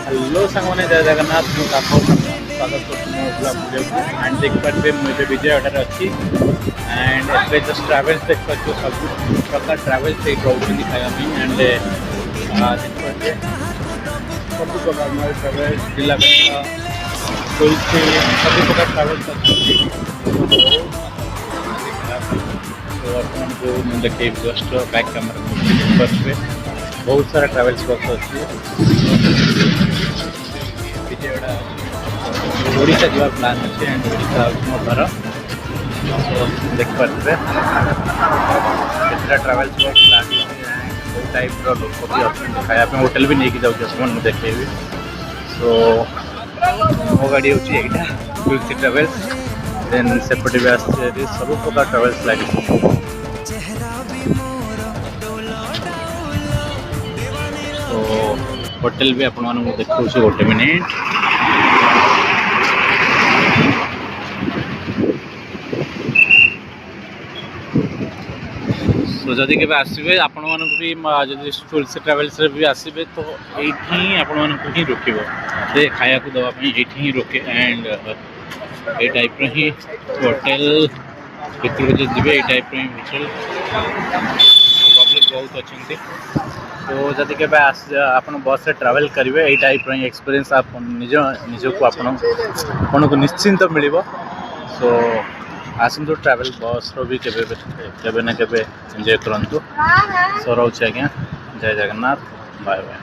Hello सांगने जय जगन्नाथ स्वागत कर एंड देखिए मुझे विजय अड्डा अच्छी एंड ए जस्ट ट्रावेल्स देख पार्छ सब प्रकार ट्रावेल्स रोटी खायापी एंड देखिए सब प्रकार नए ट्रावेल्स जिला तुलसी सब प्रकार ट्रावेल्स अच्छी बर्तमान जो मुझे देखे जस्ट बैक कैमेरा देखिए बहुत सारा ट्रावेल्स बस अच्छी विजयवाड़ा ओडिशा जा प्लान अच्छे एंड ओडिशा मो घर देखिए ट्रावेल्स बस प्लान बहुत टाइप लोक भी अच्छे खायापी होटेल भी नहीं जाऊँ देखेबी सो मो गाड़ी होता तुलसी ट्रावेल्स देन सेपटे भी आसे सब प्रकार ट्रावेल्स लगे तो होटेल भी आपण देखा गोटे मिनिट तो जदि के आसबे आपण मानक भी जदि तुलसी ट्रावेल्स भी आसबे तो ये आपण मानक ही रोक खाया को दवाई ये ही रोके एंड ये टाइप ही होटेल भर जो जी ये टाइप ही होटेल पब्लिक बहुत अच्छा तो जदि के आप बस से ट्रैवल करेंगे ये टाइप एक्सपीरियंस आप निजक आपन को निश्चिंत मिल सो आसतु ट्रैवल बस रो भी केबे ना केबे एंजॉय करंतु सो रोचे आज्ञा जय जगन्नाथ बाय बाय।